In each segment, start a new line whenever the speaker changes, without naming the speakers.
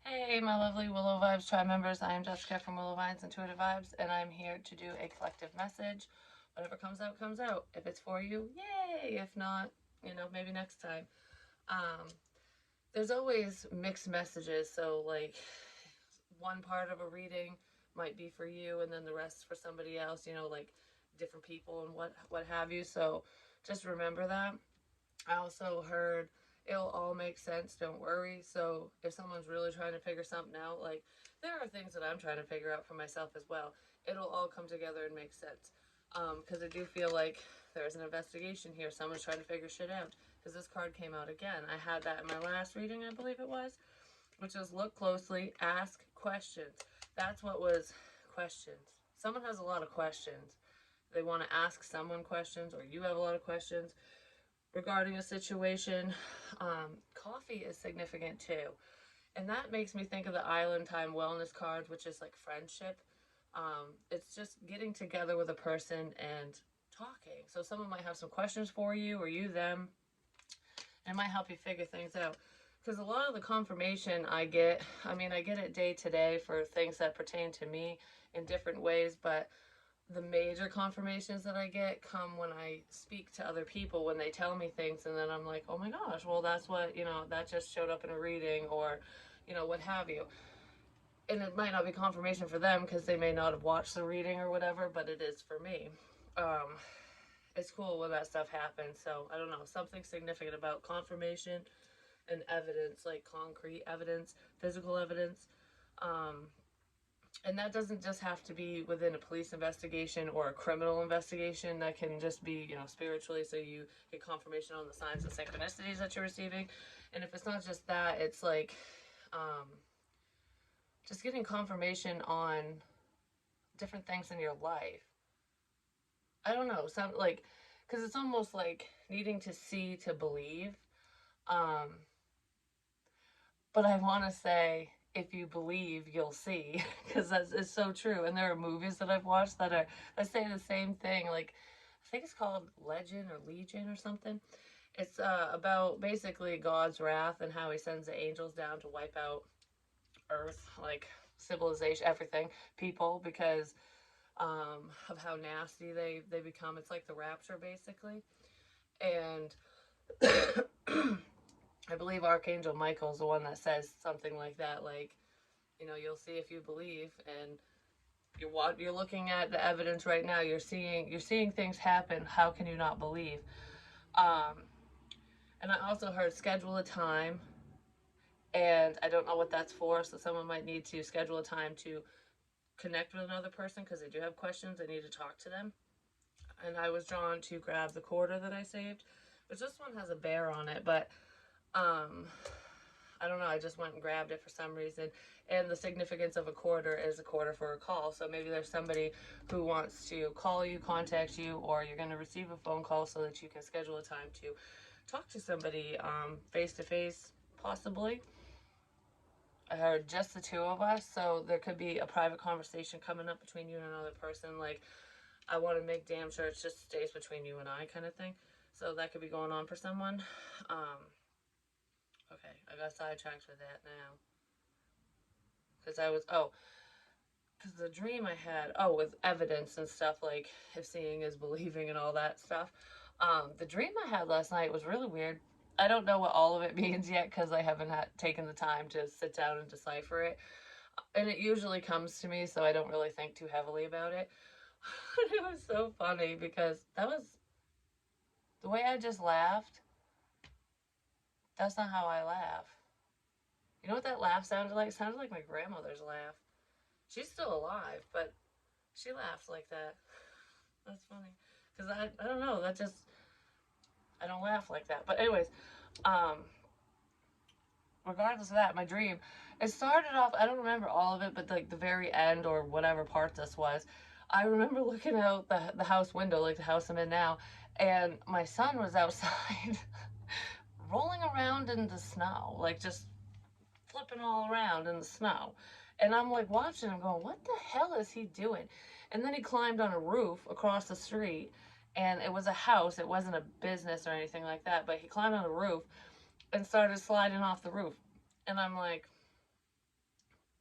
Hey, my lovely Willow Vibes tribe members. I am Jessica from Willow Vines Intuitive Vibes, and I'm here to do a collective message. Whatever comes out, comes out. If it's for you, yay! If not, maybe next time. Um, there's always mixed messages, so like one part of a reading might be for you, and then the rest for somebody else. Like different people and what have you. So just remember that. I also heard it'll all make sense, don't worry. So if someone's really trying to figure something out, like there are things that I'm trying to figure out for myself as well, it'll all come together and make sense. Because I do feel like there's an investigation here. Someone's trying to figure shit out. Because this card came out again. I had that in my last reading, I believe it was, which is look closely, ask questions. That's what was questions. Someone has a lot of questions. They want to ask someone questions, or you have a lot of questions regarding a situation. Coffee is significant too. And that makes me think of the Island Time Wellness cards, which is like friendship. It's just getting together with a person and talking. So someone might have some questions for you, or you them, and it might help you figure things out. Because a lot of the confirmation I get it day to day for things that pertain to me in different ways, but the major confirmations that I get come when I speak to other people, when they tell me things, and then I'm like, oh my gosh, well, that's what, that just showed up in a reading, or, what have you. And it might not be confirmation for them because they may not have watched the reading or whatever, but it is for me. Um, it's cool when that stuff happens. So I don't know, something significant about confirmation and evidence, like concrete evidence, physical evidence. Um, and that doesn't just have to be within a police investigation or a criminal investigation. That can just be, spiritually. So you get confirmation on the signs and synchronicities that you're receiving. And if it's not just that, it's like um, just getting confirmation on different things in your life. I don't know, some like, because it's almost like needing to see to believe. Um, but I want to say, if you believe, you'll see, because that's it's so true. And there are movies that I've watched that say the same thing. Like, I think it's called Legend or Legion or something. It's about basically God's wrath and how He sends the angels down to wipe out Earth, like civilization, everything, people, because of how nasty they become. It's like the rapture, basically. And I believe Archangel Michael's the one that says something like that, like, you'll see if you believe. And you're looking at the evidence right now. You're seeing things happen. How can you not believe? Um, and I also heard schedule a time, and I don't know what that's for. So someone might need to schedule a time to connect with another person because they do have questions. They need to talk to them. And I was drawn to grab the quarter that I saved, which this one has a bear on it, but um, I don't know. I just went and grabbed it for some reason. And the significance of a quarter is a quarter for a call. So maybe there's somebody who wants to call you, contact you, or you're going to receive a phone call so that you can schedule a time to talk to somebody face to face, possibly. I heard just the two of us, so there could be a private conversation coming up between you and another person. Like, I want to make damn sure it just stays between you and I, kind of thing. So that could be going on for someone. Um, okay, I got sidetracked with that now. Because because the dream I had, with evidence and stuff, like if seeing is believing and all that stuff. The dream I had last night was really weird. I don't know what all of it means yet because I haven't taken the time to sit down and decipher it. And it usually comes to me, so I don't really think too heavily about it. It was so funny because that was the way I just laughed. That's not how I laugh. You know what that laugh sounded like? It sounded like my grandmother's laugh. She's still alive, but she laughs like that. That's funny. Because I don't know, I don't laugh like that. But, anyways, um, regardless of that, my dream, it started off, I don't remember all of it, but like the very end or whatever part this was, I remember looking out the house window, like the house I'm in now, and my son was outside rolling around in the snow, like just flipping all around in the snow. And I'm like watching him going, what the hell is he doing? And then he climbed on a roof across the street, and it was a house. It wasn't a business or anything like that, but he climbed on a roof and started sliding off the roof. And I'm like,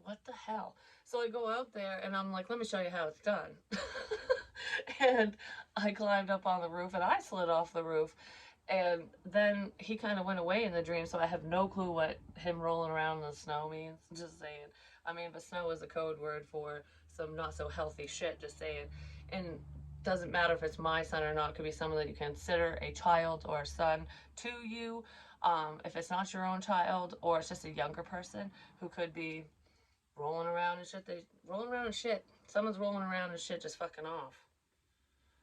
what the hell? So I go out there and I'm like, let me show you how it's done. And I climbed up on the roof and I slid off the roof. And then he kind of went away in the dream, so I have no clue what him rolling around in the snow means. Just saying. I mean, but snow is a code word for some not so healthy shit, just saying. And doesn't matter if it's my son or not, it could be someone that you consider a child or a son to you. If it's not your own child or it's just a younger person who could be rolling around and shit, rolling around and shit. Someone's rolling around and shit just fucking off.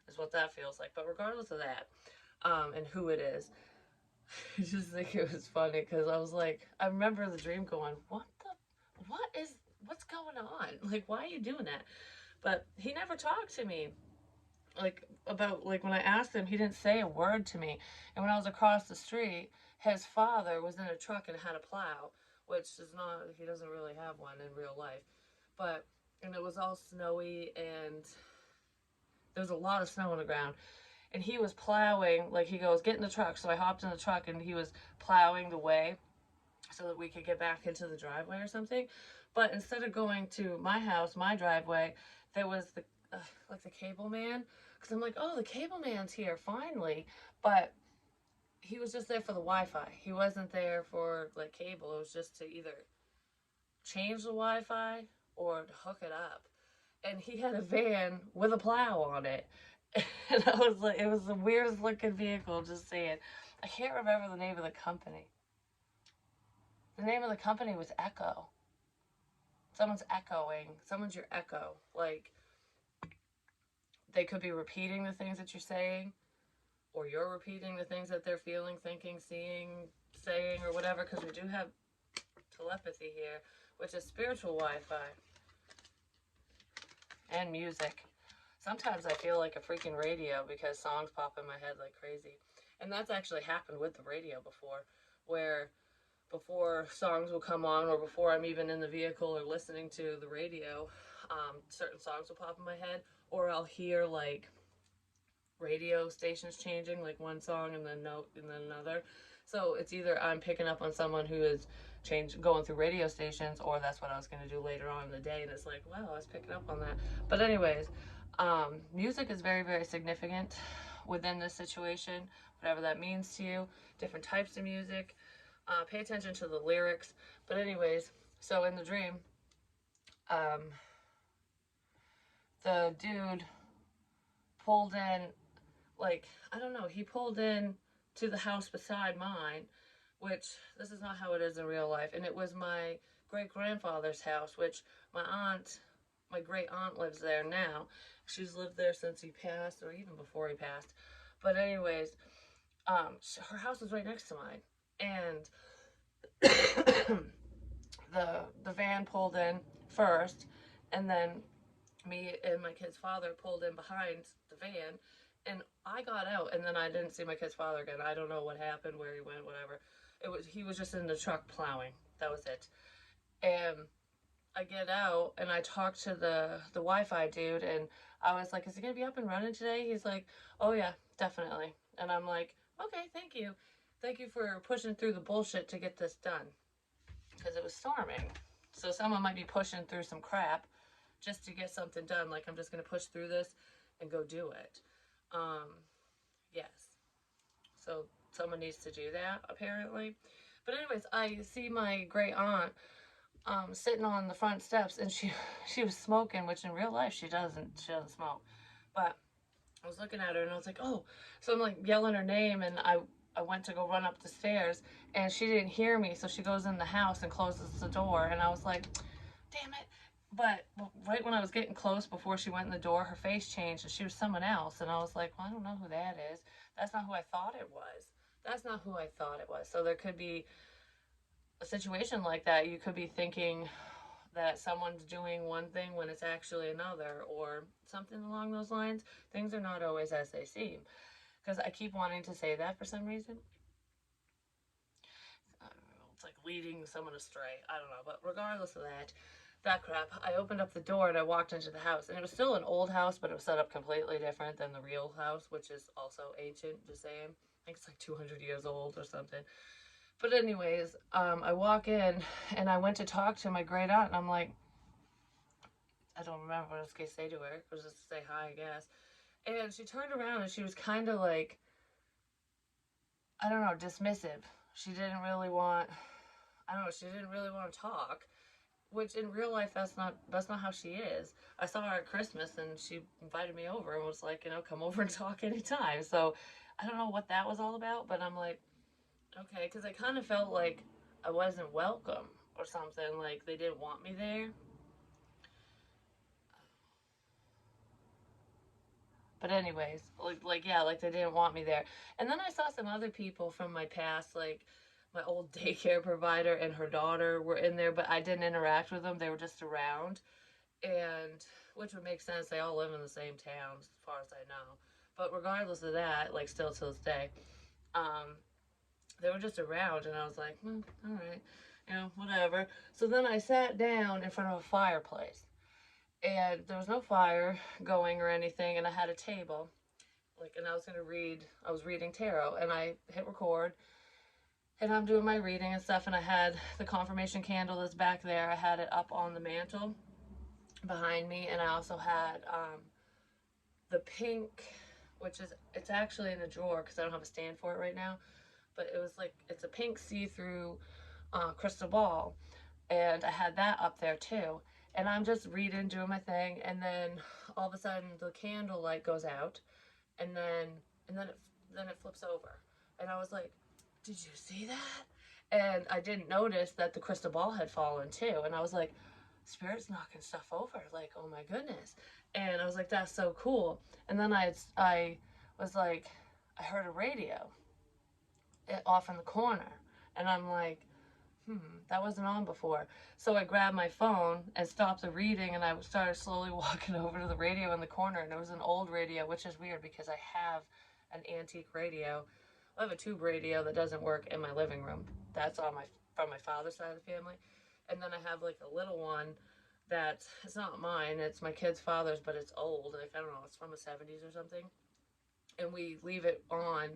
Is what that feels like. But regardless of that, and who it is, I just think it was funny because I was like, I remember the dream going, what's going on? Like, why are you doing that? But he never talked to me. Like, about, like, when I asked him, he didn't say a word to me. And when I was across the street, his father was in a truck and had a plow, which is not, he doesn't really have one in real life. But, and it was all snowy and there was a lot of snow on the ground. And he was plowing, like he goes, get in the truck. So I hopped in the truck and he was plowing the way so that we could get back into the driveway or something. But instead of going to my house, my driveway, there was the, like the cable man. Because I'm like, oh, the cable man's here, finally. But he was just there for the Wi-Fi. He wasn't there for, like, cable. It was just to either change the Wi-Fi or to hook it up. And he had a van with a plow on it. And I was like, it was the weirdest looking vehicle, just saying. I can't remember the name of the company. The name of the company was Echo. Someone's echoing. Someone's your echo. Like, they could be repeating the things that you're saying, or you're repeating the things that they're feeling, thinking, seeing, saying, or whatever, because we do have telepathy here, which is spiritual Wi-Fi. And music. Sometimes I feel like a freaking radio because songs pop in my head like crazy. And that's actually happened with the radio before, where before songs will come on or before I'm even in the vehicle or listening to the radio, certain songs will pop in my head, or I'll hear like radio stations changing, like one song and then note and then another. So it's either I'm picking up on someone who is going through radio stations, or that's what I was going to do later on in the day, and it's like, wow, I was picking up on that. But anyways, music is very, very significant within this situation, whatever that means to you. Different types of music. Pay attention to the lyrics. But anyways, so in the dream, the dude pulled in, like, I don't know, he pulled in to the house beside mine, which this is not how it is in real life. And it was my great-grandfather's house, which my great-aunt lives there now. She's lived there since he passed, or even before he passed. But anyways, her house was right next to mine. And the van pulled in first, and then me and my kid's father pulled in behind the van, and I got out, and then I didn't see my kid's father again. I don't know what happened, where he went, whatever. He was just in the truck plowing. That was it. And I get out and I talk to the Wi-Fi dude, and I was like, is he gonna be up and running today? He's like, oh yeah, definitely. And I'm like, okay, thank you. Thank you for pushing through the bullshit to get this done. Because it was storming. So someone might be pushing through some crap just to get something done. Like, I'm just gonna push through this and go do it. Yes. So someone needs to do that, apparently. But anyways, I see my great aunt sitting on the front steps, and she was smoking, which in real life she doesn't smoke. But I was looking at her and I was like, oh. So I'm like yelling her name, and I went to go run up the stairs, and she didn't hear me, so she goes in the house and closes the door, and I was like, damn it. But right when I was getting close, before she went in the door, her face changed and she was someone else. And I was like, well, I don't know who that is. That's not who I thought it was. That's not who I thought it was. So there could be a situation like that. You could be thinking that someone's doing one thing when it's actually another, or something along those lines. Things are not always as they seem. Because I keep wanting to say that for some reason. It's like leading someone astray. I don't know. But regardless of that crap, I opened up the door and I walked into the house, and it was still an old house, but it was set up completely different than the real house, which is also ancient, just saying. I think it's like 200 years old or something. But anyways, I walk in and I went to talk to my great aunt, and I'm like, I don't remember what I was gonna say to her. It was just to say hi, I guess. And she turned around and she was kind of like, I don't know, dismissive. She didn't really want, I don't know, she didn't really want to talk. Which in real life, that's not how she is. I saw her at Christmas and she invited me over and was like, come over and talk anytime. So I don't know what that was all about, but I'm like, okay, because I kind of felt like I wasn't welcome or something. Like they didn't want me there. But anyways, like yeah, like they didn't want me there. And then I saw some other people from my past, like my old daycare provider and her daughter were in there, but I didn't interact with them. They were just around, and which would make sense. They all live in the same town, as far as I know. But regardless of that, like still to this day, um, they were just around, and I was like, all right, whatever. So then I sat down in front of a fireplace, and there was no fire going or anything, and I had a table, like, and I was gonna read. I was reading tarot, and I hit record, and I'm doing my reading and stuff, and I had the confirmation candle that's back there. I had it up on the mantle behind me, and I also had the pink, which is it's actually in a drawer because I don't have a stand for it right now. But it was like it's a pink see-through crystal ball, and I had that up there too. And I'm just reading, doing my thing, and then all of a sudden the candle light goes out, and then it flips over, and I was like, "Did you see that?" And I didn't notice that the crystal ball had fallen too, and I was like, "Spirit's knocking stuff over!" Like, oh my goodness! And I was like, "That's so cool." And then I was like, I heard a radio off in the corner, and I'm like, that wasn't on before. So I grabbed my phone and stopped the reading, and I started slowly walking over to the radio in the corner, and it was an old radio, which is weird because I have an antique radio. I have a tube radio that doesn't work in my living room. That's on my from my father's side of the family, and then I have like a little one that it's not mine. It's my kid's father's, but it's old. Like I don't know, it's from the '70s or something, and we leave it on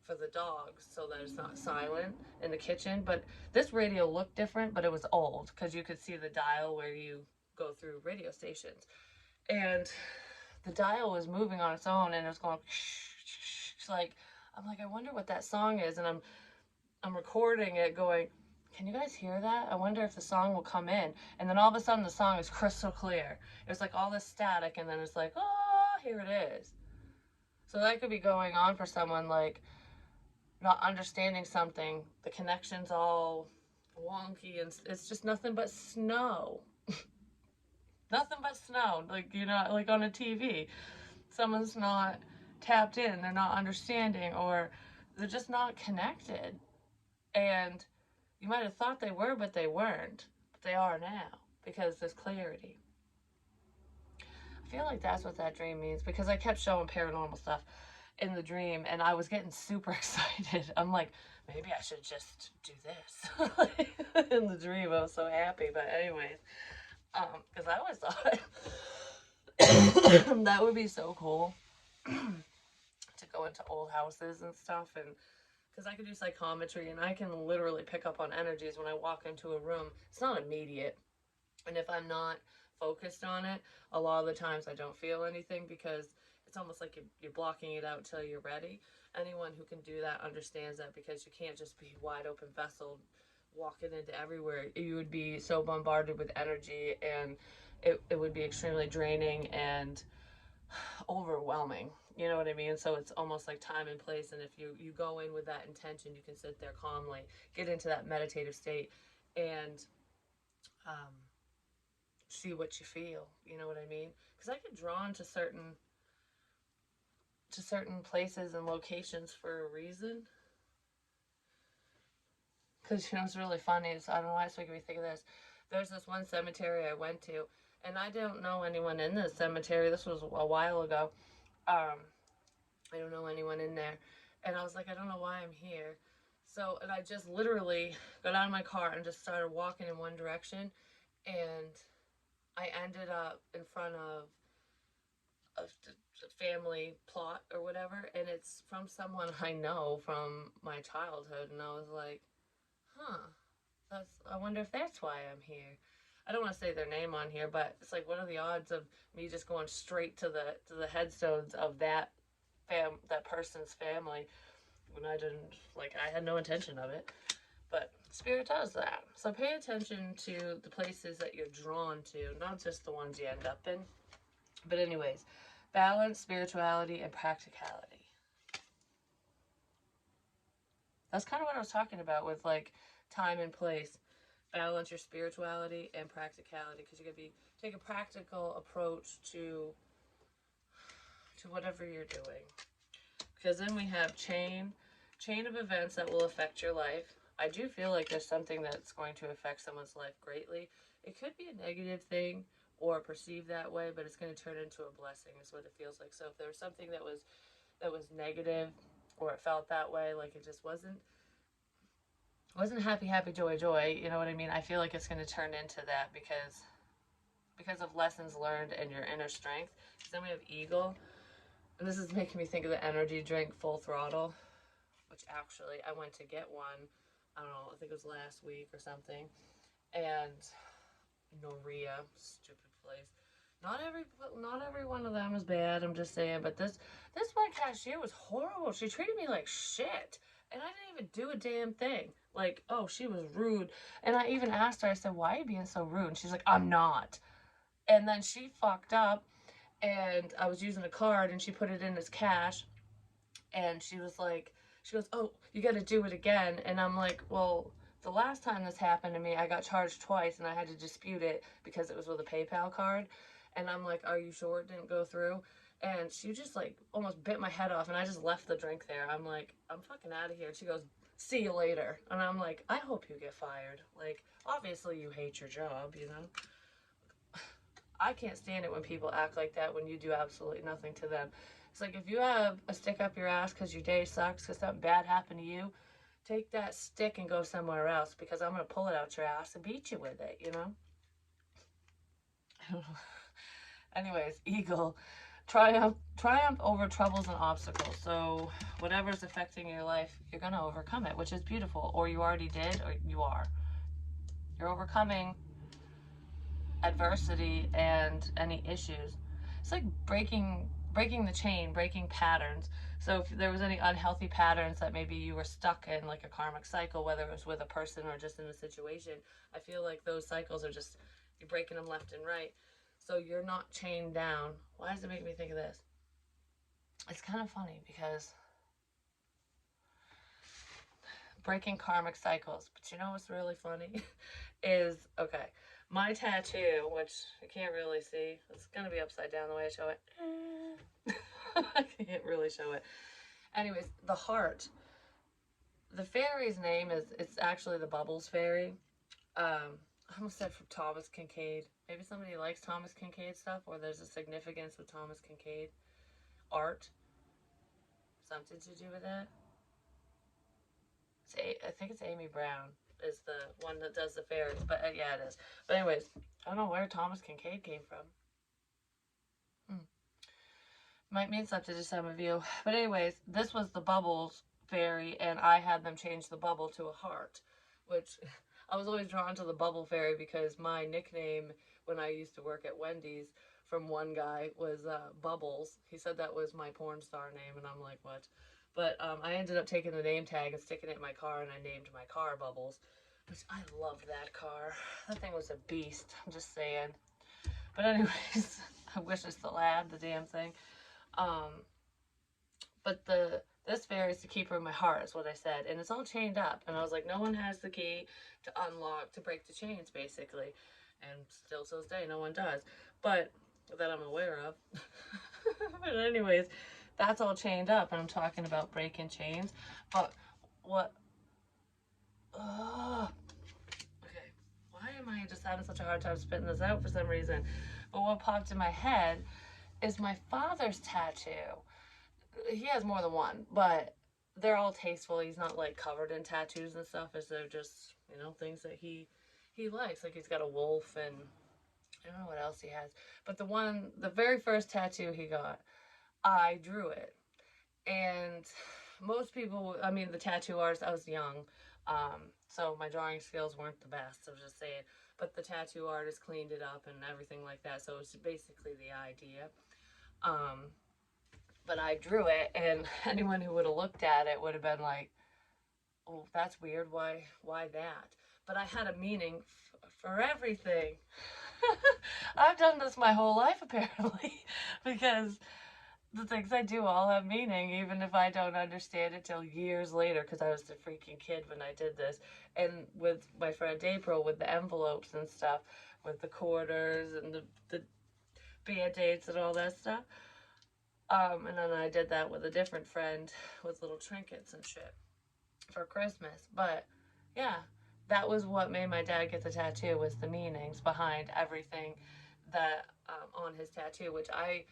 for the dogs so that it's not silent in the kitchen. But this radio looked different, but it was old because you could see the dial where you go through radio stations. And the dial was moving on its own and it was going like I'm like, I wonder what that song is, and I'm recording it going, can you guys hear that? I wonder if the song will come in. And then all of a sudden the song is crystal clear. It was like all this static, and then it's like, oh, here it is. So that could be going on for someone, like not understanding something. The connection's all wonky, and it's just nothing but snow. Nothing but snow. Like, like on a TV. Someone's not tapped in, they're not understanding, or they're just not connected. And you might have thought they were, but they weren't. But they are now because there's clarity. I feel like that's what that dream means because I kept showing paranormal stuff in the dream, and I was getting super excited. I'm like, maybe I should just do this. In the dream, I was so happy. But anyways, because I always thought that would be so cool to go into old houses and stuff, and because I could do psychometry and I can literally pick up on energies when I walk into a room. It's not immediate, and if I'm not focused on it, a lot of the times I don't feel anything because it's almost like you're blocking it out till you're ready. Anyone who can do that understands that because you can't just be wide open vessel walking into everywhere. You would be so bombarded with energy, and it would be extremely draining and overwhelming. You know what I mean? So it's almost like time and place. And if you go in with that intention, you can sit there calmly, get into that meditative state, and um, see what you feel. You know what I mean? Because I get drawn to certain places and locations for a reason. Because it's really funny. I don't know why it's making me think of this. There's this one cemetery I went to, and I don't know anyone in this cemetery. This was a while ago. Um, I don't know anyone in there, and I was like, I don't know why I'm here. So, and I just literally got out of my car and just started walking in one direction, and I ended up in front of a family plot or whatever, and it's from someone I know from my childhood, and I was like, huh, I wonder if that's why I'm here. I don't want to say their name on here, but it's like, what are the odds of me just going straight to the headstones of that person's family when I didn't, like, I had no intention of it. But spirit does that. So pay attention to the places that you're drawn to, not just the ones you end up in. But anyways, balance, spirituality, and practicality. That's kind of what I was talking about with like time and place. Balance your spirituality and practicality, because you're gonna be take a practical approach to whatever you're doing. Because then we have chain of events that will affect your life. I do feel like there's something that's going to affect someone's life greatly. It could be a negative thing or perceived that way, but it's going to turn into a blessing is what it feels like. So if there was something that was negative, or it felt that way, like it just wasn't happy joy, you know what I mean? I feel like it's going to turn into that because of lessons learned and your inner strength. Then we have eagle, and this is making me think of the energy drink Full Throttle, which actually I went to get one. I don't know, I think it was last week or something. And Noria, stupid place. Not every one of them is bad. I'm just saying, but this one cashier was horrible. She treated me like shit, and I didn't even do a damn thing. Like, oh, she was rude, and I even asked her. I said, "Why are you being so rude?" And she's like, "I'm not." And then she fucked up, and I was using a card, and she put it in as cash, and she goes, "Oh, you got to do it again." And I'm like, "Well, the last time this happened to me, I got charged twice, and I had to dispute it because it was with a PayPal card." And I'm like, "Are you sure it didn't go through?" And she just like almost bit my head off, and I just left the drink there. I'm like, "I'm fucking out of here." And she goes, "See you later." And I'm like, "I hope you get fired. Like, obviously you hate your job, you know?" I can't stand it when people act like that when you do absolutely nothing to them. It's like, if you have a stick up your ass because your day sucks because something bad happened to you, take that stick and go somewhere else, because I'm going to pull it out your ass and beat you with it, you know? Anyways, eagle. Triumph over troubles and obstacles. So whatever's affecting your life, you're going to overcome it, which is beautiful. Or you already did, or you are. You're overcoming adversity and any issues. It's like breaking the chain, breaking patterns. So if there was any unhealthy patterns that maybe you were stuck in, like a karmic cycle, whether it was with a person or just in a situation, I feel like those cycles are just, you're breaking them left and right. So you're not chained down. Why does it make me think of this? It's kind of funny because breaking karmic cycles. But you know what's really funny is, okay, my tattoo, which you can't really see, it's gonna be upside down the way I show it. I can't really show it. Anyways, the heart. The fairy's name is, it's actually the Bubbles Fairy. I almost said from Thomas Kincaid. Maybe somebody likes Thomas Kincaid stuff, or there's a significance with Thomas Kincaid art. Something to do with that. I think it's Amy Brown is the one that does the fairies, but yeah, it is. But anyways, I don't know where Thomas Kincaid came from. Might mean something to some of you. But anyways, this was the Bubbles Fairy, and I had them change the bubble to a heart, which I was always drawn to the Bubble Fairy because my nickname when I used to work at Wendy's from one guy was Bubbles. He said that was my porn star name, and I'm like, what? But I ended up taking the name tag and sticking it in my car, and I named my car Bubbles, which I loved that car. That thing was a beast. I'm just saying. But anyways, I wish I still had the damn thing. Um, but this fairy is the keeper of my heart, is what I said, and it's all chained up. And I was like, no one has the key to unlock, to break the chains, basically. And still to this day, no one does. But that I'm aware of. But anyways, that's all chained up, and I'm talking about breaking chains. But what? Okay. Why am I just having such a hard time spitting this out for some reason? But what popped in my head is my father's tattoo. He has more than one, but they're all tasteful. He's not like covered in tattoos and stuff, as they're just, things that he likes. Like he's got a wolf, and I don't know what else he has. But the very first tattoo he got, I drew it. And most people, I mean, the tattoo artist, I was young, So my drawing skills weren't the best, I'm just saying. But the tattoo artist cleaned it up and everything like that. So it's basically the idea. Um, but I drew it, and anyone who would have looked at it would have been like, "Oh, that's weird. Why that?" But I had a meaning for everything. I've done this my whole life apparently, because the things I do all have meaning, even if I don't understand it till years later, because I was a freaking kid when I did this. And with my friend April, with the envelopes and stuff, with the quarters and the band-aids and all that stuff. And then I did that with a different friend with little trinkets and shit for Christmas. But yeah, that was what made my dad get the tattoo, was the meanings behind everything that on his tattoo, which I've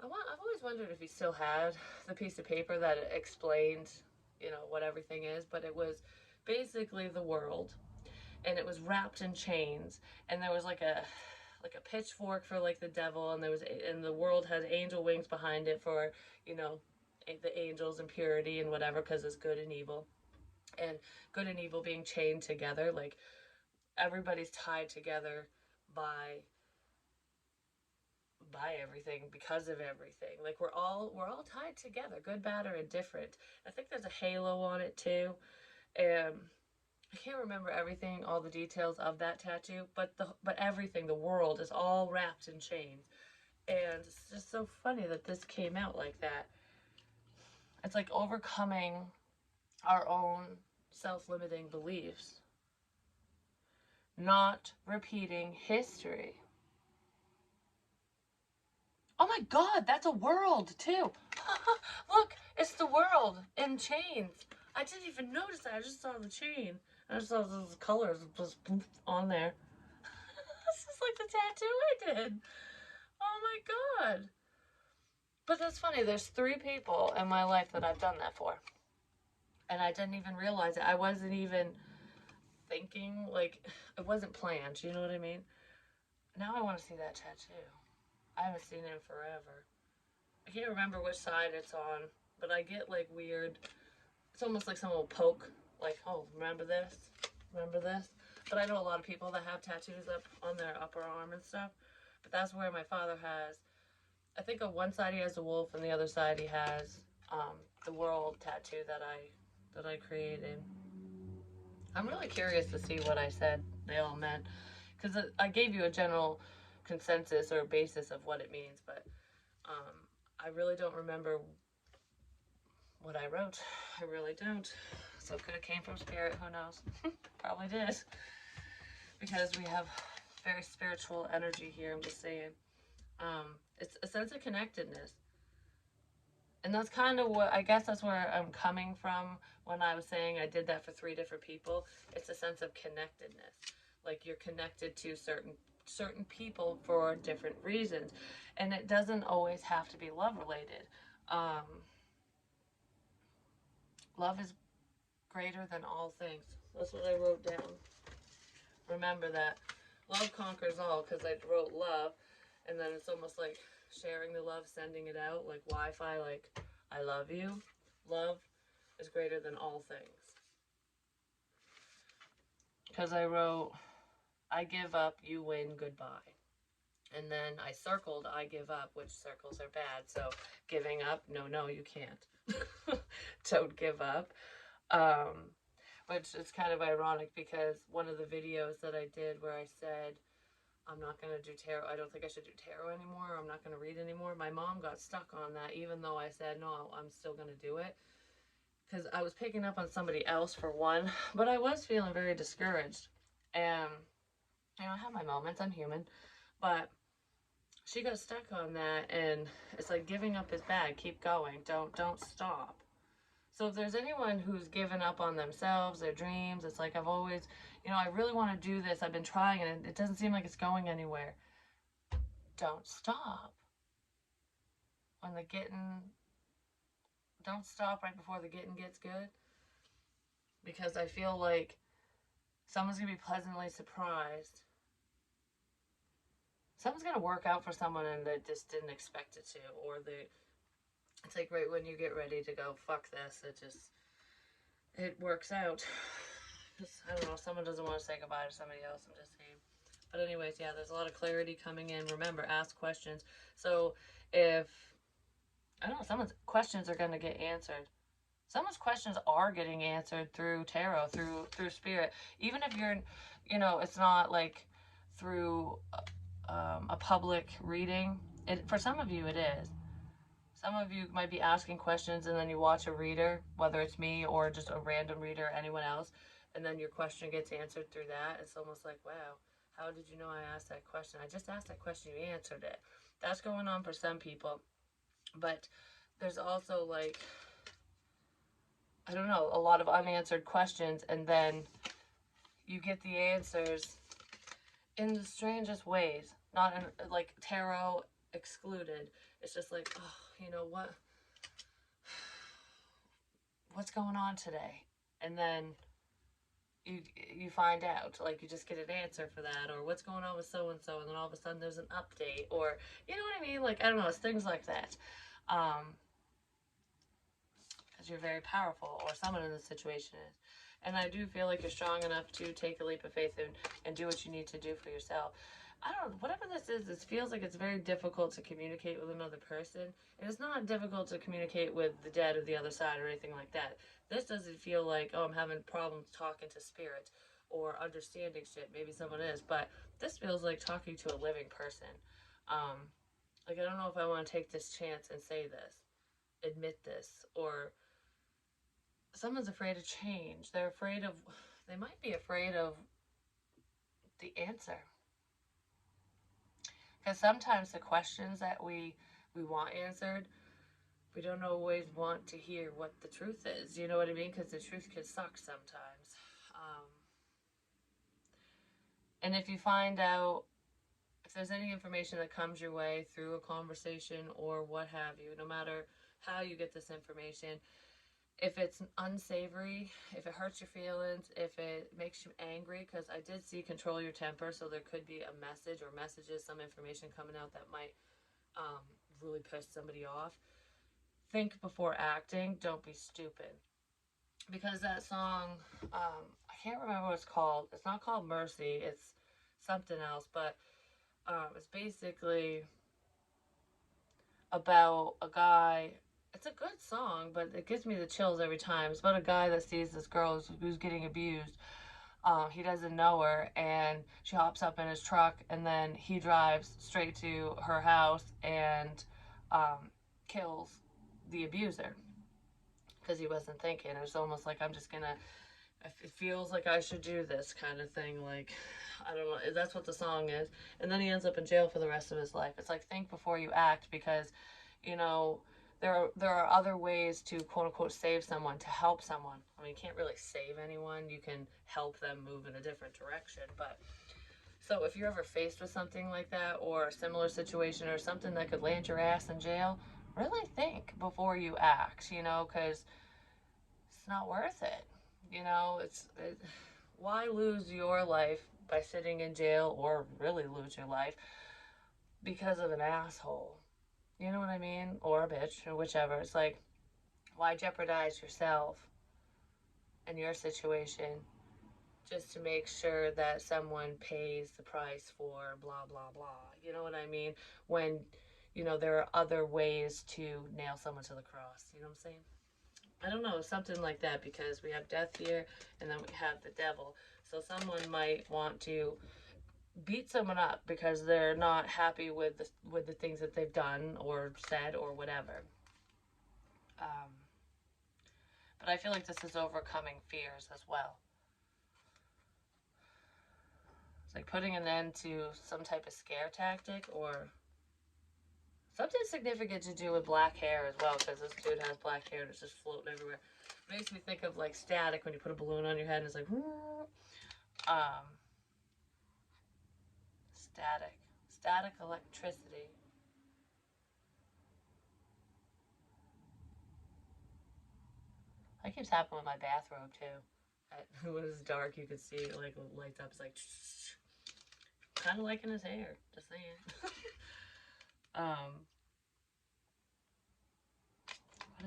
always wondered if he still had the piece of paper that explained, what everything is. But it was basically the world, and it was wrapped in chains, and there was like a pitchfork for like the devil, and the world had angel wings behind it for, you know, the angels and purity and whatever, because it's good and evil, and good and evil being chained together, like everybody's tied together by everything, because of everything. Like we're all tied together, good, bad, or indifferent. I think there's a halo on it too, and I can't remember everything, all the details of that tattoo, but everything, the world is all wrapped in chains, and it's just so funny that this came out like that. It's like overcoming our own self-limiting beliefs, not repeating history. Oh my god, that's a world too. Look, it's the world in chains. I didn't even notice that. I just saw the chain. I just saw those colors just on there. This is like the tattoo I did. Oh my god. But that's funny. There's 3 people in my life that I've done that for. And I didn't even realize it. I wasn't even thinking, like, it wasn't planned. You know what I mean? Now I want to see that tattoo. I haven't seen it in forever. I can't remember which side it's on, but I get like weird. It's almost like someone will poke, like, oh, remember this? Remember this? But I know a lot of people that have tattoos up on their upper arm and stuff. But that's where my father has, I think on one side he has the wolf, and the other side he has the world tattoo that I created. I'm really curious to see what I said they all meant, because I gave you a general consensus or basis of what it means, but I really don't remember what I wrote. I really don't. So it could have came from spirit. Who knows? Probably did, because we have very spiritual energy here. I'm just saying. It's a sense of connectedness. And that's kind of what, I guess that's where I'm coming from when I was saying I did that for 3 different people. It's a sense of connectedness. Like you're connected to certain people for different reasons. And it doesn't always have to be love related. Love is greater than all things. That's what I wrote down. Remember that. Love conquers all, because I wrote love, and then it's almost like sharing the love, sending it out, like Wi-Fi, like I love you. Love is greater than all things. Because I wrote, I give up, you win, goodbye. And then I circled, I give up, which circles are bad. So giving up, no, you can't. Don't give up. Which is kind of ironic, because one of the videos that I did where I said, I'm not going to do tarot, I don't think I should do tarot anymore, I'm not going to read anymore, my mom got stuck on that, even though I said, no, I'm still going to do it. Because I was picking up on somebody else for one, but I was feeling very discouraged. And, I have my moments, I'm human, but she got stuck on that, and it's like giving up is bad, keep going, don't stop. So if there's anyone who's given up on themselves, their dreams, it's like I've always, I really want to do this. I've been trying and it doesn't seem like it's going anywhere. Don't stop. Don't stop right before the getting gets good. Because I feel like someone's going to be pleasantly surprised. Something's going to work out for someone and they just didn't expect it to. Or it's like right when you get ready to go, fuck this, it works out. I don't know, someone doesn't want to say goodbye to somebody else, I'm just saying. But anyways, yeah, there's a lot of clarity coming in. Remember, ask questions. So if, I don't know, someone's questions are going to get answered. Someone's questions are getting answered through tarot, through spirit. Even if you're, it's not like through a public reading. For some of you, it is. Some of you might be asking questions and then you watch a reader, whether it's me or just a random reader or anyone else, and then your question gets answered through that. It's almost like, wow, how did you know I asked that question? I just asked that question, you answered it. That's going on for some people. But there's also, like, I don't know, a lot of unanswered questions, and then you get the answers in the strangest ways. Not in, like, tarot excluded. It's just like, oh, you know what? What's going on today? And then you find out, like, you just get an answer for that, or what's going on with so and so, and then all of a sudden there's an update, or you know what I mean? Like, I don't know, it's things like that. Because you're very powerful, or someone in this situation is. And I do feel like you're strong enough to take a leap of faith and do what you need to do for yourself. I don't know, whatever this is, this feels like it's very difficult to communicate with another person. And it's not difficult to communicate with the dead or the other side or anything like that. This doesn't feel like, oh, I'm having problems talking to spirit or understanding shit. Maybe someone is, but this feels like talking to a living person. Like, I don't know if I want to take this chance and say this, admit this, or someone's afraid of change. They might be afraid of the answer. Because sometimes the questions that we want answered, we don't always want to hear what the truth is. You know what I mean? Because the truth can suck sometimes. And if you find out, if there's any information that comes your way through a conversation or what have you, no matter how you get this information, if it's unsavory, if it hurts your feelings, if it makes you angry, because I did see control your temper, so there could be a message or messages, some information coming out that might really piss somebody off. Think before acting. Don't be stupid. Because that song, I can't remember what it's called. It's not called Mercy. It's something else, but it's basically about a guy. It's a good song, but it gives me the chills every time. It's about a guy that sees this girl who's getting abused. He doesn't know her, and she hops up in his truck, and then he drives straight to her house and kills the abuser because he wasn't thinking. It was almost like, I'm just gonna. It feels like I should do this kind of thing. Like, I don't know. That's what the song is. And then he ends up in jail for the rest of his life. It's like, think before you act, because, you know, there are other ways to quote unquote save someone, to help someone. I mean, you can't really save anyone. You can help them move in a different direction. But so if you're ever faced with something like that, or a similar situation, or something that could land your ass in jail, really think before you act. Because it's not worth it. Why lose your life by sitting in jail, or really lose your life because of an asshole? You know what I mean? Or a bitch, or whichever. It's like, why jeopardize yourself and your situation just to make sure that someone pays the price for blah, blah, blah? You know what I mean? When, there are other ways to nail someone to the cross. You know what I'm saying? I don't know, something like that, because we have death here and then we have the devil. So someone might want to beat someone up because they're not happy with the things that they've done or said or whatever. But I feel like this is overcoming fears as well. It's like putting an end to some type of scare tactic, or something significant to do with black hair as well, because this dude has black hair and it's just floating everywhere. It makes me think of like static, when you put a balloon on your head and it's like, static electricity. That keeps happening with my bathrobe too. When it's dark, you can see it like lights up. It's like kind of like in his hair. Just saying. What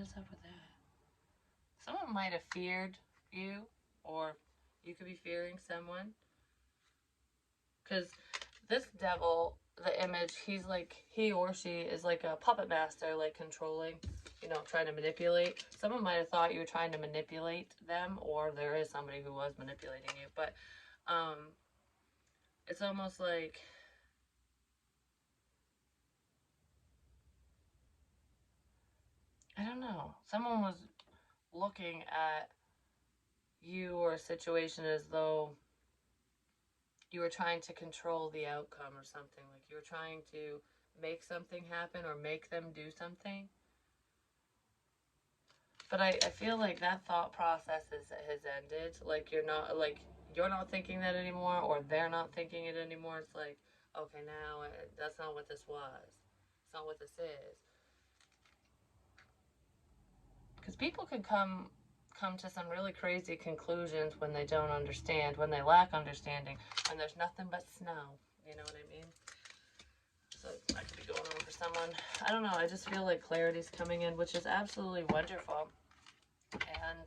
is up with that? Someone might have feared you, or You could be fearing someone. Because this devil, the image, he's like, he or she is like a puppet master, like controlling, you know, trying to manipulate. Someone might have thought you were trying to manipulate them, or there is somebody who was manipulating you. But it's almost like, I don't know, someone was looking at you or a situation as though you were trying to control the outcome or something. Like you were trying to make something happen or make them do something. But I feel like that thought process has ended. Like you're not thinking that anymore, or they're not thinking it anymore. It's like, okay, now that's not what this was. It's not what this is. Because people can come to some really crazy conclusions when they don't understand, when they lack understanding, when there's nothing but snow. You know what I mean? So that could be going on for someone. I don't know. I just feel like clarity's coming in, which is absolutely wonderful. And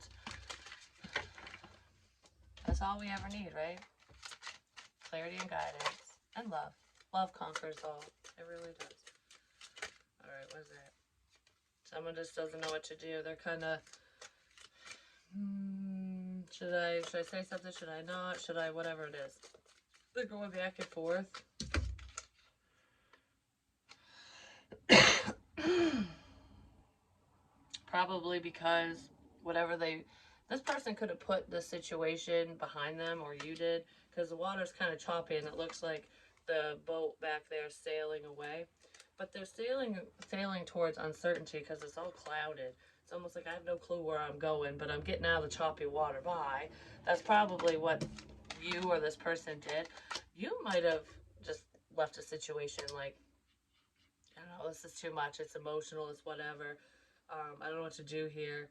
that's all we ever need, right? Clarity and guidance. And love. Love conquers all. It really does. Alright, what is that? Someone just doesn't know what to do. They're kind of, should I say something? Should I not? Should I? Whatever it is. They're going back and forth. Probably because this person could have put the situation behind them, or you did, because the water's kind of choppy and it looks like the boat back there is sailing away. But they're sailing towards uncertainty because it's all clouded. It's almost like I have no clue where I'm going, but I'm getting out of the choppy water. Bye. That's probably what you or this person did. You might have just left a situation like, I don't know, this is too much. It's emotional. It's whatever. I don't know what to do here.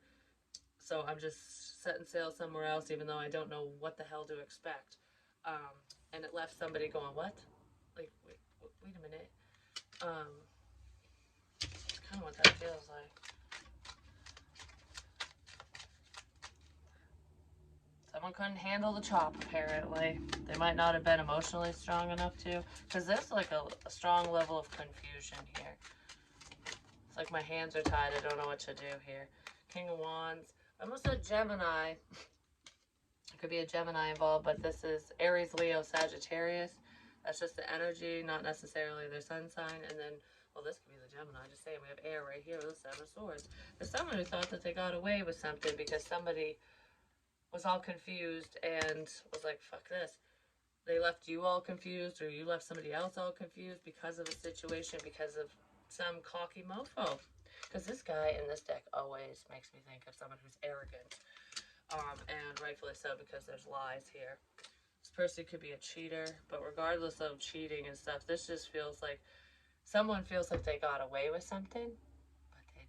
So I'm just setting sail somewhere else, even though I don't know what the hell to expect. And it left somebody going, what? Like, wait a minute. It's kind of what that feels like. Someone couldn't handle the chop, apparently. They might not have been emotionally strong enough to. Because there's like a strong level of confusion here. It's like my hands are tied. I don't know what to do here. King of Wands. I almost said Gemini. There could be a Gemini involved, but this is Aries, Leo, Sagittarius. That's just the energy, not necessarily their sun sign. And then, well, this could be the Gemini. Just saying, we have air right here with the Seven of Swords. There's someone who thought that they got away with something because somebody was all confused and was like, fuck this. They left you all confused, or you left somebody else all confused because of a situation, because of some cocky mofo. Because this guy in this deck always makes me think of someone who's arrogant. And rightfully so, because there's lies here. This person could be a cheater, but regardless of cheating and stuff, this just feels like someone feels like they got away with something, but they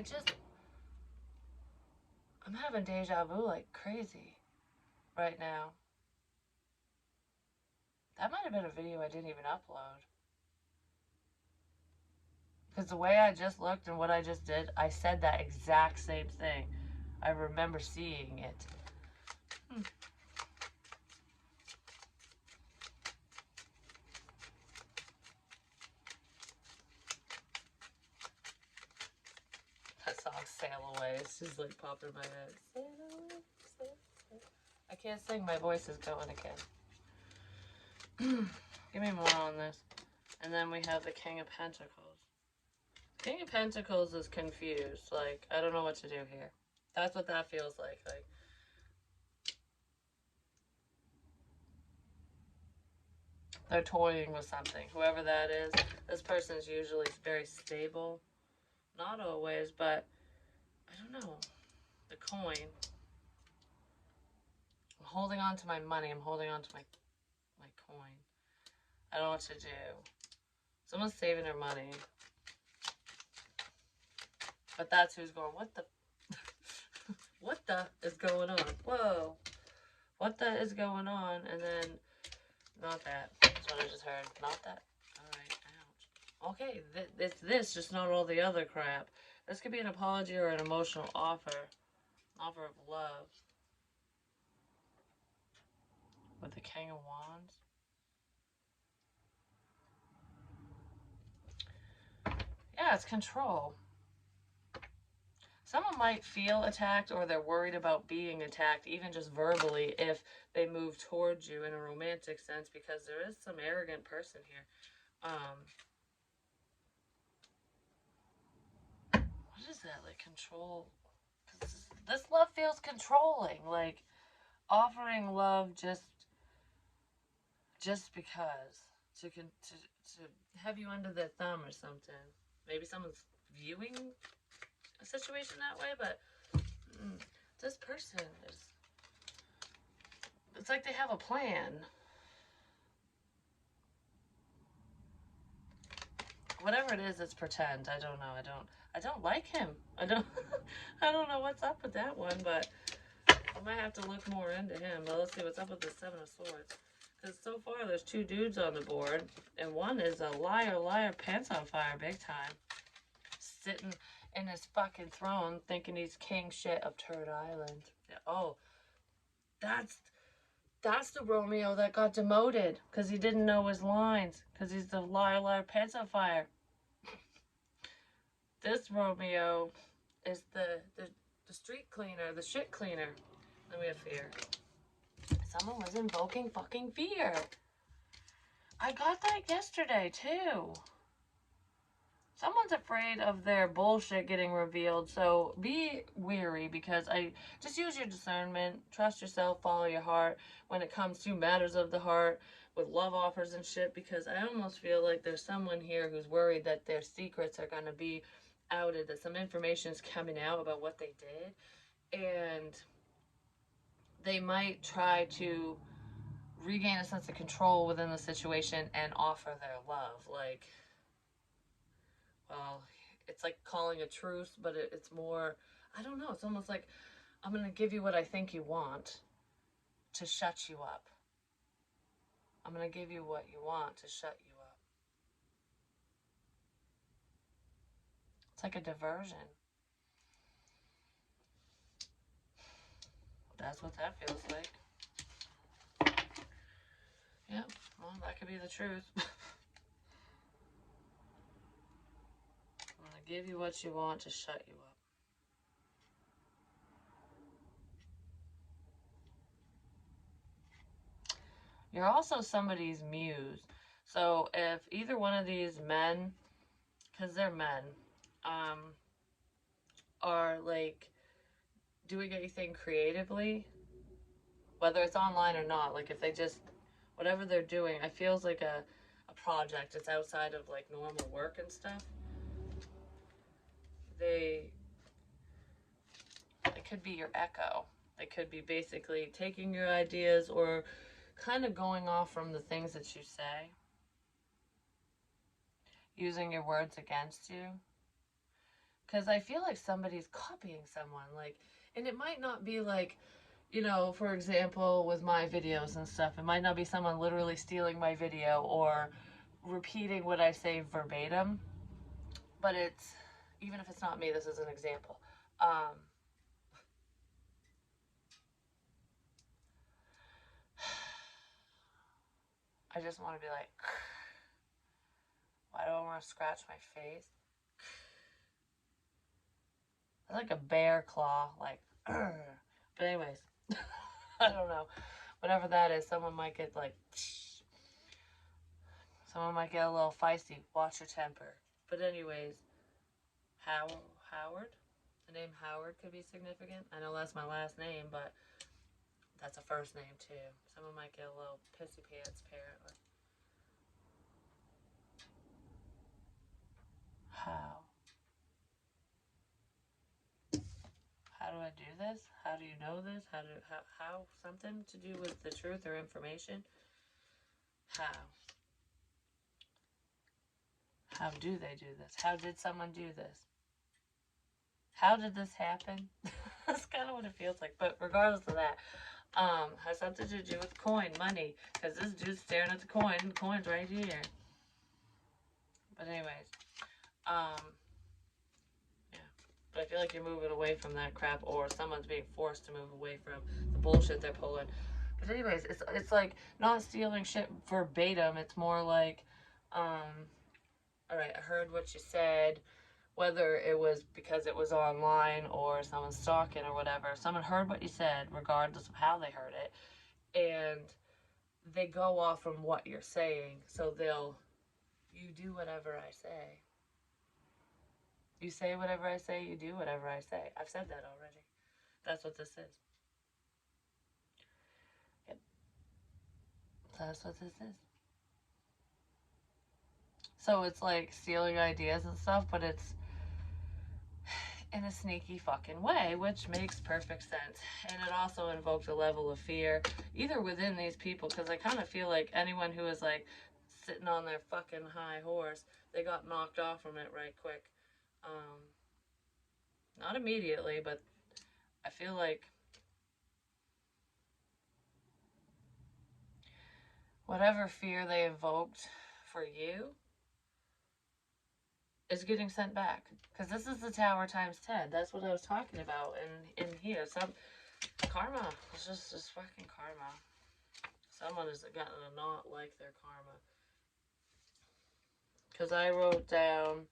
didn't. I'm having deja vu like crazy right now. That might have been a video I didn't even upload. Because the way I just looked and what I just did, I said that exact same thing. I remember seeing it. That song, Sail Away, it's just like popped in my head. Sail away, sail away. I can't sing, my voice is going again. Give me more on this. And then we have the King of Pentacles. King of Pentacles is confused. Like, I don't know what to do here. That's what that feels like. Like, they're toying with something. Whoever that is, this person's usually very stable. Not always, but I don't know. The coin. I'm holding on to my money. I'm holding on to my coin. I don't know what to do. Someone's saving their money. But that's who's going, what the? What the is going on? Whoa. What the is going on? And then, not that. That's what I just heard. Not that. Alright, ouch. Okay, it's this, just not all the other crap. This could be an apology or an emotional offer. Offer of love. with the King of Wands. Yeah, it's control. Someone might feel attacked, or they're worried about being attacked, even just verbally, if they move towards you in a romantic sense, because there is some arrogant person here. What is that? Like, control? Because this love feels controlling. Like, offering love just because. To have you under their thumb or something. Maybe someone's viewing a situation that way, but this person is, it's like they have a plan. Whatever it is, it's pretend. I don't know. I don't like him. I don't know what's up with that one, but I might have to look more into him. But let's see what's up with the Seven of Swords. Because so far there's 2 dudes on the board, and one is a liar, pants on fire, big time. Sitting in his fucking throne thinking he's king shit of Turd Island. Oh, that's the Romeo that got demoted because he didn't know his lines, because he's the liar, pants on fire. This Romeo is the street cleaner, the shit cleaner. Then we have fear. Someone was invoking fucking fear. I got that yesterday too. Someone's afraid of their bullshit getting revealed, so be wary, because I just use your discernment, trust yourself, follow your heart when it comes to matters of the heart with love offers and shit, because I almost feel like there's someone here who's worried that their secrets are going to be outed, that some information's coming out about what they did, and they might try to regain a sense of control within the situation and offer their love. Like, well, it's like calling a truce, but it's more, I don't know, it's almost like, I'm going to give you what I think you want to shut you up. I'm going to give you what you want to shut you up. It's like a diversion. That's what that feels like. Yeah, well, that could be the truth. I'm going to give you what you want to shut you up. You're also somebody's muse. So if either one of these men, because they're men, are like doing anything creatively, whether it's online or not, like if they just, whatever they're doing, it feels like a project. It's outside of like normal work and stuff. It could be your echo. They could be basically taking your ideas or kind of going off from the things that you say, using your words against you. Because I feel like somebody's copying someone, like, and it might not be like, you know, for example, with my videos and stuff, it might not be someone literally stealing my video or repeating what I say verbatim, but it's, even if it's not me, this is an example. I just want to be like, why do I want to scratch my face? It's like a bear claw, like, but anyways, I don't know. Whatever that is, someone might get like, someone might get a little feisty. Watch your temper. But anyways, Howard? The name Howard could be significant. I know that's my last name, but that's a first name too. Someone might get a little pissy pants, apparently. How do I do this? How do you know this? How something to do with the truth or information? How do they do this? How did someone do this? How did this happen? That's kind of what it feels like. But regardless of that, has something to do with coin, money, because this dude's staring at the coin, and the coin's right here. But anyways, yeah. But I feel like you're moving away from that crap, or someone's being forced to move away from the bullshit they're pulling. But anyways, it's like not stealing shit verbatim. It's more like, all right, I heard what you said, whether it was because it was online or someone stalking or whatever. Someone heard what you said, regardless of how they heard it, and they go off from what you're saying. So you do whatever I say. You say whatever I say, you do whatever I say. I've said that already. That's what this is. Yep. That's what this is. So it's like stealing ideas and stuff, but it's in a sneaky fucking way, which makes perfect sense. And it also invoked a level of fear, either within these people, because I kind of feel like anyone who is like sitting on their fucking high horse, they got knocked off from it right quick. Not immediately, but I feel like whatever fear they evoked for you is getting sent back. Because this is the tower times 10. That's what I was talking about in here. Some karma. It's just fucking karma. Someone has gotten to not like their karma. Because I wrote down,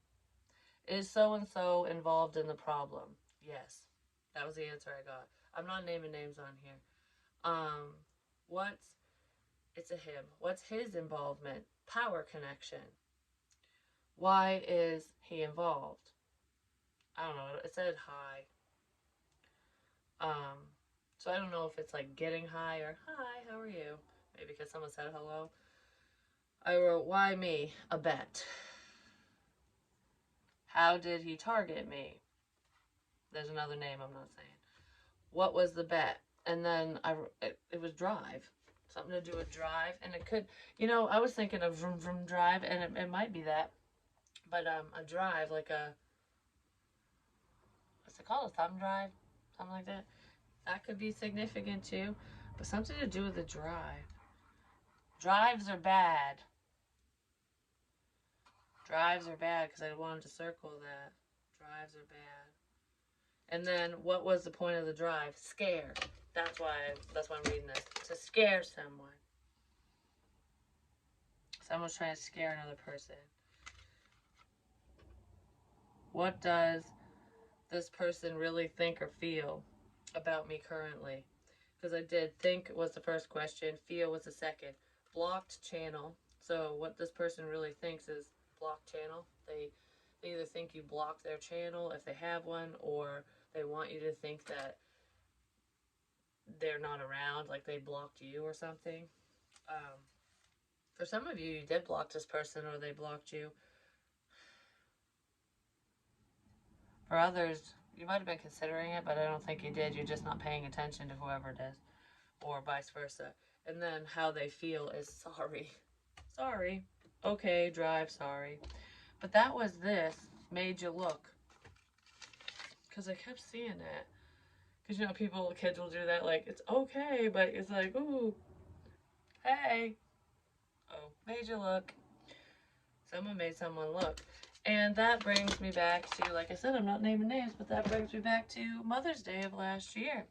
is so-and-so involved in the problem? Yes. That was the answer I got. I'm not naming names on here. What's, it's a him. What's his involvement? Power connection. Why is he involved? I don't know. It said hi. So I don't know if it's like getting high or hi, how are you? Maybe because someone said hello. I wrote, why me? A bet. How did he target me? There's another name I'm not saying. What was the bet? And then it was drive. Something to do with drive. And it could, I was thinking of vroom vroom drive, and it might be that. But a drive, like what's it called? A thumb drive? Something like that. That could be significant too. But something to do with the drive. Drives are bad. Drives are bad because I wanted to circle that. Drives are bad. And then what was the point of the drive? Scare. That's why I'm reading this. To scare someone. Someone's trying to scare another person. What does this person really think or feel about me currently? Because I did think was the first question, feel was the second. Blocked channel. So what this person really thinks is blocked channel. They either think you blocked their channel if they have one, or they want you to think that they're not around, like they blocked you or something. For some of you, you did block this person or they blocked you. For others, you might have been considering it, but I don't think you did. You're just not paying attention to whoever it is, or vice versa. And then how they feel is sorry. Sorry. Okay, drive, sorry. But that was this, made you look. Because I kept seeing it. Because, kids will do that, like, it's okay, but it's like, ooh, hey. Oh, made you look. Someone made someone look. And that brings me back to, like I said, I'm not naming names, but that brings me back to Mother's Day of last year.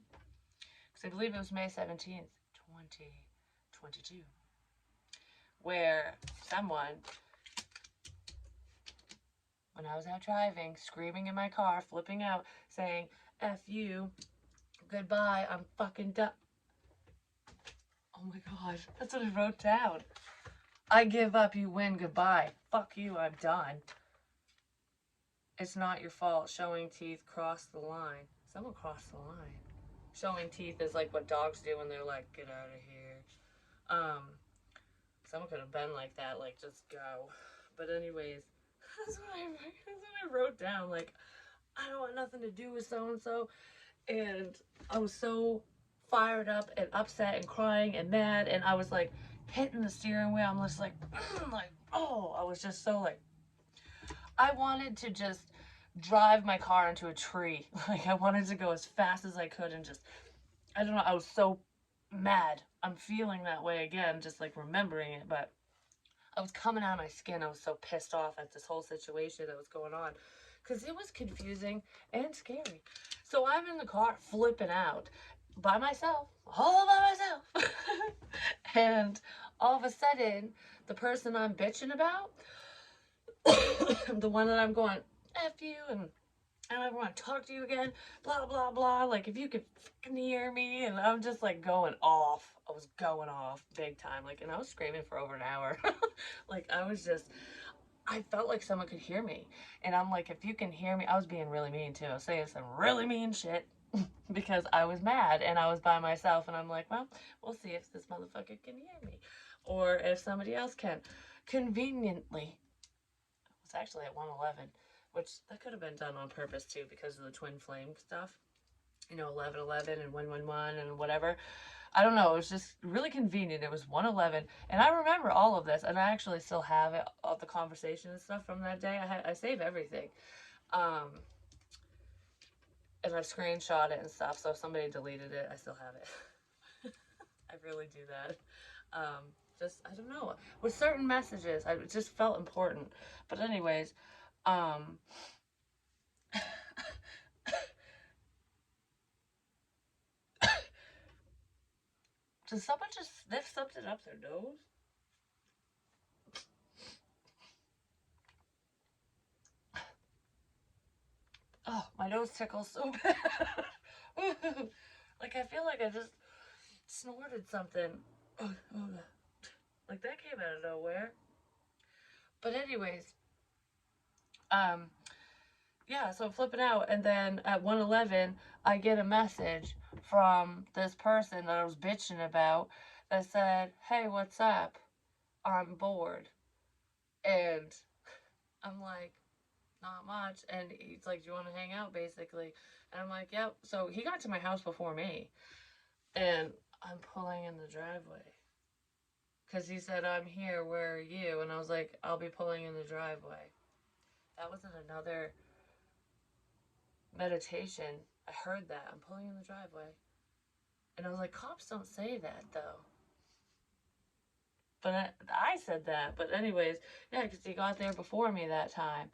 Because I believe it was May 17th, 2022. Where someone, when I was out driving, screaming in my car, flipping out, saying, F you, goodbye, I'm fucking done. Oh my god, that's what I wrote down. I give up, you win, goodbye. Fuck you, I'm done. It's not your fault. Showing teeth crossed the line. Someone crossed the line. Showing teeth is like what dogs do when they're like, get out of here. Someone could have been like that, like, just go. But anyways, that's what I wrote down. Like, I don't want nothing to do with so-and-so. And I was so fired up and upset and crying and mad. And I was like hitting the steering wheel. I'm just like, I was just so like, I wanted to just drive my car into a tree. Like, I wanted to go as fast as I could and just, I don't know, I was so mad. I'm feeling that way again, just like remembering it, but I was coming out of my skin. I was so pissed off at this whole situation that was going on because it was confusing and scary. So I'm in the car flipping out, by myself, all by myself. And all of a sudden, the person I'm bitching about, the one that I'm going, F you, and I don't ever want to talk to you again, blah, blah, blah. Like, if you could fucking hear me. And I'm just like going off. I was going off big time. Like, and I was screaming for over an hour. Like, I felt like someone could hear me. And I'm like, if you can hear me, I was being really mean too. I was saying some really mean shit because I was mad and I was by myself. And I'm like, well, we'll see if this motherfucker can hear me or if somebody else can. Conveniently, it was actually at 111, which that could have been done on purpose too because of the twin flame stuff. 1111 and 111 and whatever. I don't know. It was just really convenient. It was 111, and I remember all of this, and I actually still have it, all the conversation and stuff from that day. I save everything, and I screenshot it and stuff. So if somebody deleted it, I still have it. I really do that. Just I don't know, with certain messages, it just felt important. But anyways, um, does someone just sniff something up their nose? Oh, my nose tickles so bad. Like I feel like I just snorted something. Like that came out of nowhere. But anyways, um, yeah, so I'm flipping out, and then at 111, I get a message from this person that I was bitching about that said, "Hey, what's up? I'm bored." And I'm like, "Not much." And he's like, "Do you want to hang out?" Basically. And I'm like, "Yep." So he got to my house before me, and I'm pulling in the driveway. Because he said, "I'm here, where are you?" And I was like, "I'll be pulling in the driveway." That was in another meditation. I heard that. I'm pulling in the driveway. And I was like, cops don't say that, though. But I said that. But, anyways, yeah, because he got there before me that time.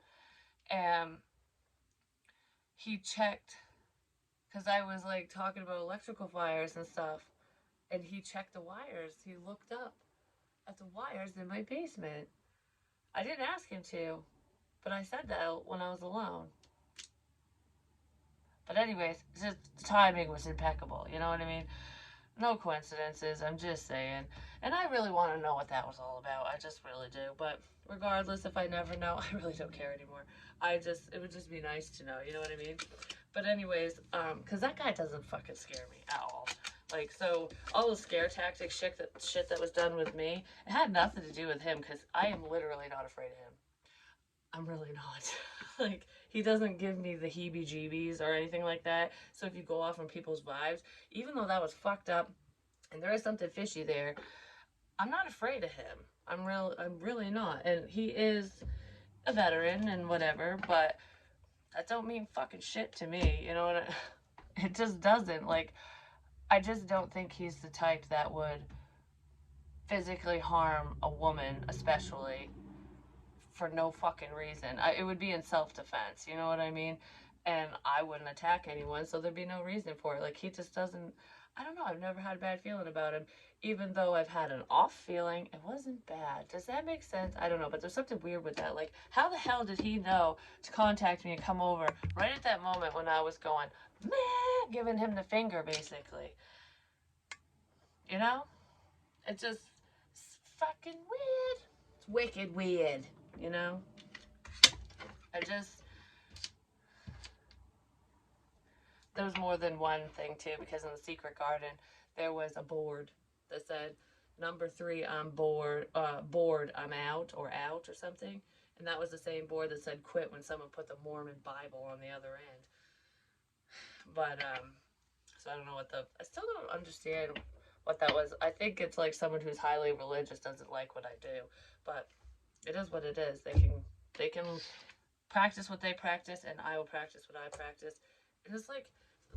And he checked, because I was like talking about electrical fires and stuff. And he checked the wires. He looked up at the wires in my basement. I didn't ask him to, but I said that when I was alone. But anyways, just the timing was impeccable. You know what I mean? No coincidences. I'm just saying. And I really want to know what that was all about. I just really do. But regardless, if I never know, I really don't care anymore. It would just be nice to know. You know what I mean? But anyways, because that guy doesn't fucking scare me at all. Like, so all the scare tactic shit that was done with me, it had nothing to do with him because I am literally not afraid of him. I'm really not. Like, he doesn't give me the heebie jeebies or anything like that. So if you go off on people's vibes, even though that was fucked up and there is something fishy there, I'm not afraid of him. I'm really not. And he is a veteran and whatever, but that don't mean fucking shit to me. You know what it just doesn't. Like, I just don't think he's the type that would physically harm a woman, especially for no fucking reason. It would be in self defense, you know what I mean? And I wouldn't attack anyone, so there'd be no reason for it. Like, he just doesn't. I don't know. I've never had a bad feeling about him. Even though I've had an off feeling, it wasn't bad. Does that make sense? I don't know, but there's something weird with that. Like, how the hell did he know to contact me and come over right at that moment when I was going, meh, giving him the finger, basically? You know? It just, it's fucking weird. It's wicked weird, you know? I just, there was more than one thing too, because in the secret garden, there was a board that said, number 3, I'm bored, bored, I'm out, or something. And that was the same board that said quit when someone put the Mormon Bible on the other end. But, so I don't know I still don't understand what that was. I think it's like someone who's highly religious doesn't like what I do. But it is what it is. They can practice what they practice, and I will practice what I practice. And it's like,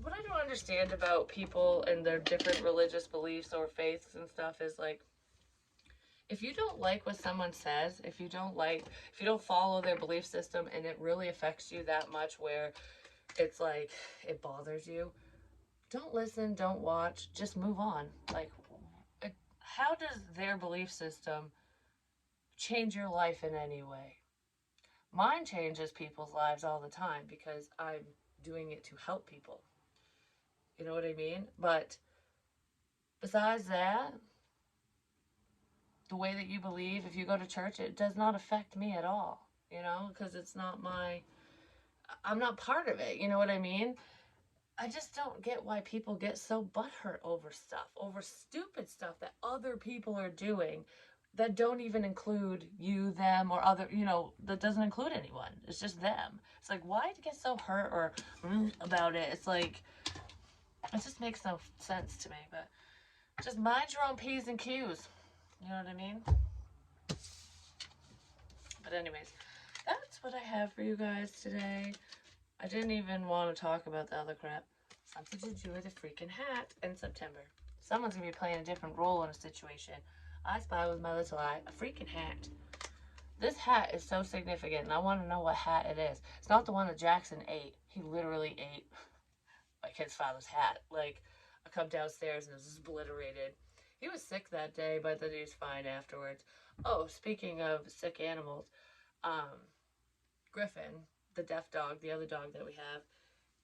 what I don't understand about people and their different religious beliefs or faiths and stuff is like, if you don't like what someone says, if you don't follow their belief system and it really affects you that much where it's like, it bothers you, don't listen, don't watch, just move on. Like, how does their belief system change your life in any way? Mine changes people's lives all the time because I'm doing it to help people. You know what I mean? But besides that, the way that you believe, if you go to church, it does not affect me at all, you know, because it's not I'm not part of it, you know what I mean? I just don't get why people get so butthurt over stuff, over stupid stuff that other people are doing that don't even include you, them, or other, that doesn't include anyone. It's just them. It's like, why do you get so hurt or about it? It's like, it just makes no sense to me, but just mind your own P's and Q's. You know what I mean? But anyways, that's what I have for you guys today. I didn't even want to talk about the other crap. Something to do with a freaking hat in September. Someone's going to be playing a different role in a situation. I spy with my little eye. A freaking hat. This hat is so significant, and I want to know what hat it is. It's not the one that Jackson ate. He literally ate my kid's father's hat. Like, I come downstairs and it's obliterated. He was sick that day, but then he was fine afterwards. Oh, speaking of sick animals, Griffin, the deaf dog, the other dog that we have,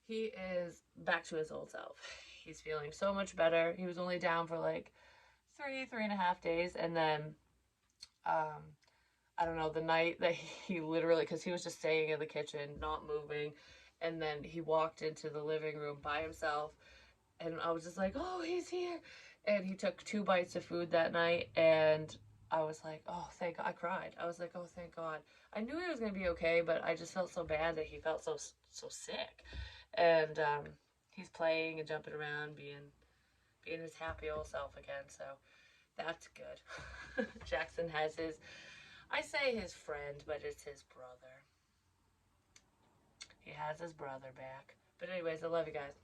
he is back to his old self. He's feeling so much better. He was only down for like 3.5 days, and then I don't know, the night that he literally, because he was just staying in the kitchen, not moving, and then he walked into the living room by himself, and I was just like, oh, he's here. And he took 2 bites of food that night, and I was like, oh, thank God. I cried. I was like, oh, thank God. I knew he was going to be okay, but I just felt so bad that he felt so sick. And he's playing and jumping around, being his happy old self again, so that's good. Jackson has I say his friend, but it's his brother. He has his brother back. But anyways, I love you guys.